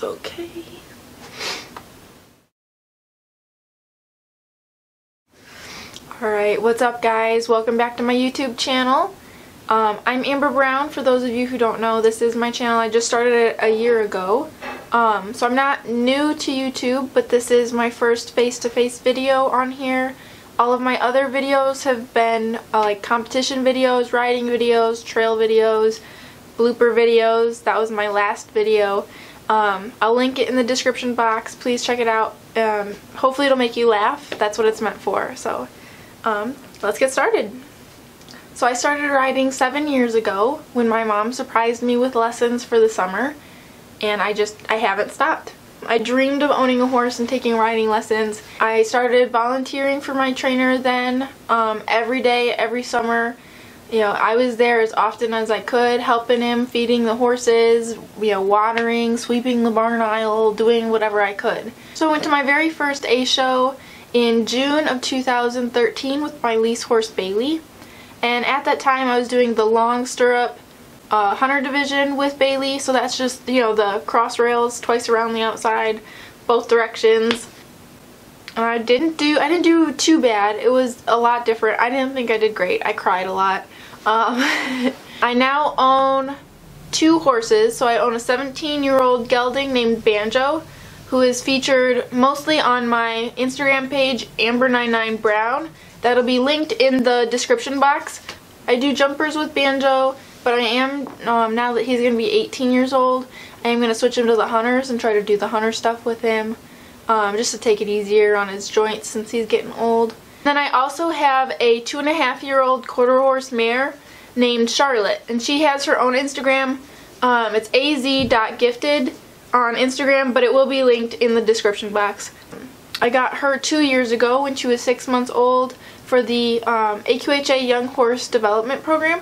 It's okay. Alright, what's up guys? Welcome back to my YouTube channel. I'm Amber Brown. For those of you who don't know, this is my channel. I just started it a year ago. So I'm not new to YouTube, but this is my first face-to-face video on here. All of my other videos have been like competition videos, riding videos, trail videos, blooper videos. That was my last video. I'll link it in the description box. Please check it out. Hopefully it'll make you laugh. That's what it's meant for. So let's get started. So I started riding 7 years ago when my mom surprised me with lessons for the summer, and I haven't stopped. I dreamed of owning a horse and taking riding lessons. I started volunteering for my trainer then, every day, every summer. You know, I was there as often as I could, helping him, feeding the horses, you know, watering, sweeping the barn aisle, doing whatever I could. So I went to my very first A show in June of 2013 with my lease horse Bailey. And at that time I was doing the long stirrup hunter division with Bailey, so that's just, you know, the cross rails twice around the outside, both directions. I didn't do too bad. It was a lot different. I didn't think I did great. I cried a lot. I now own 2 horses. So I own a 17-year-old gelding named Banjo, who is featured mostly on my Instagram page, Amber99Brown. That'll be linked in the description box. I do jumpers with Banjo, but I am, now that he's going to be 18 years old, I am going to switch him to the hunters and try to do the hunter stuff with him, just to take it easier on his joints since he's getting old. Then I also have a 2.5-year-old quarter horse mare named Charlotte, and she has her own Instagram. It's az.gifted on Instagram, but it will be linked in the description box. I got her 2 years ago when she was 6 months old for the AQHA Young Horse Development Program.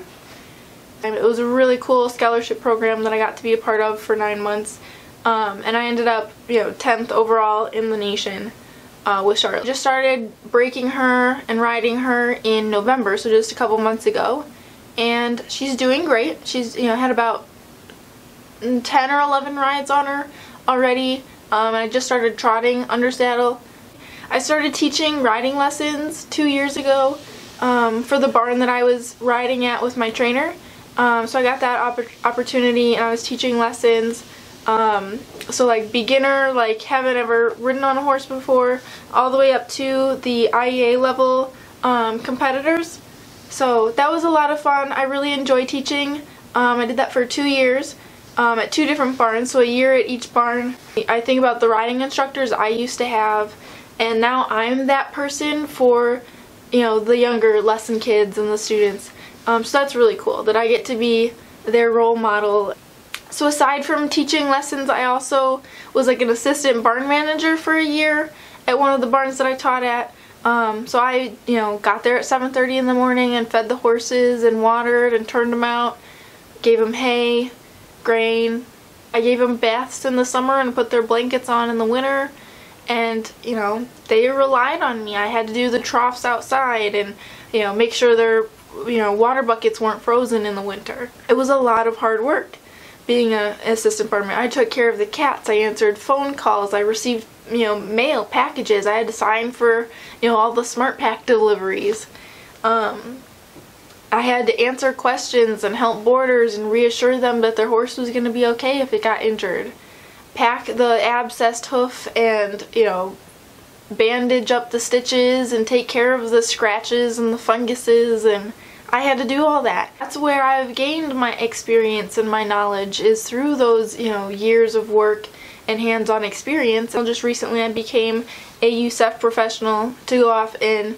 And it was a really cool scholarship program that I got to be a part of for 9 months. And I ended up, you know, 10th overall in the nation with Charlotte. I just started breaking her and riding her in November, so just a couple months ago. And she's doing great. She's, you know, had about 10 or 11 rides on her already. And I just started trotting under saddle. I started teaching riding lessons 2 years ago for the barn that I was riding at with my trainer. So I got that opportunity, and I was teaching lessons. So like beginner, like haven't ever ridden on a horse before, all the way up to the IEA level competitors. So that was a lot of fun. I really enjoy teaching. I did that for 2 years at 2 different barns, so a year at each barn. I think about the riding instructors I used to have, and now I'm that person for, you know, the younger lesson kids and the students. So that's really cool that I get to be their role model. So aside from teaching lessons, I also was like an assistant barn manager for a year at one of the barns that I taught at. So I, you know, got there at 7:30 in the morning and fed the horses and watered and turned them out, gave them hay, grain. I gave them baths in the summer and put their blankets on in the winter. And, you know, they relied on me. I had to do the troughs outside and, you know, make sure their, you know, water buckets weren't frozen in the winter. It was a lot of hard work being an assistant barn manager. I took care of the cats. I answered phone calls. I received, you know, mail packages. I had to sign for, you know, all the Smart Pack deliveries. I had to answer questions and help boarders and reassure them that their horse was going to be okay if it got injured. Pack the abscessed hoof and, you know, bandage up the stitches and take care of the scratches and the funguses, and I had to do all that. That's where I've gained my experience and my knowledge, is through those, you know, years of work and hands-on experience. And just recently I became a USEF professional to go off and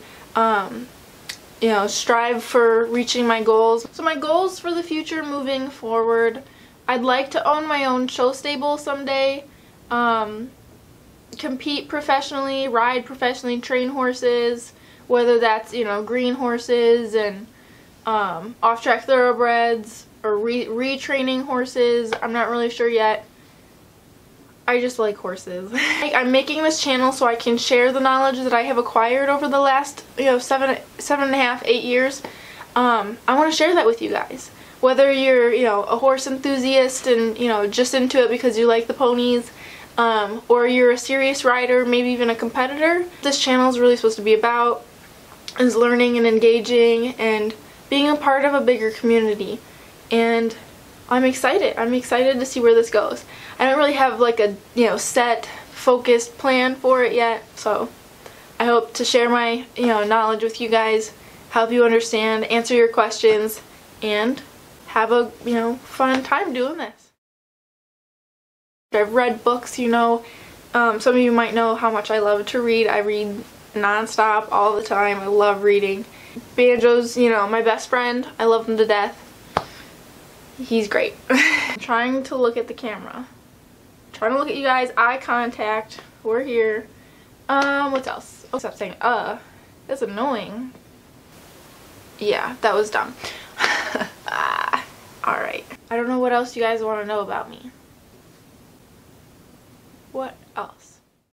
you know, strive for reaching my goals. So my goals for the future moving forward, I'd like to own my own show stable someday, compete professionally, ride professionally, train horses, whether that's, you know, green horses and off-track thoroughbreds or retraining horses. I'm not really sure yet. I just like horses. I'm making this channel so I can share the knowledge that I have acquired over the last, you know, 7.5, 8 years. I want to share that with you guys. whether you're, you know, a horse enthusiast and, you know, just into it because you like the ponies, or you're a serious rider, maybe even a competitor, this channel is really supposed to be about is learning and engaging and being a part of a bigger community. And I'm excited. I'm excited to see where this goes. I don't really have like a, you know, set focused plan for it yet, so I hope to share my, you know, knowledge with you guys, help you understand, answer your questions, and have a, you know, fun time doing this. I've read books, you know, some of you might know how much I love to read. I read non-stop all the time. I love reading. Banjo's, you know, my best friend. I love him to death. He's great. I'm trying to look at the camera. Trying to look at you guys. Eye contact. We're here. What else? Oh, stop saying that's annoying. Yeah, that was dumb. Alright. I don't know what else you guys want to know about me. What else?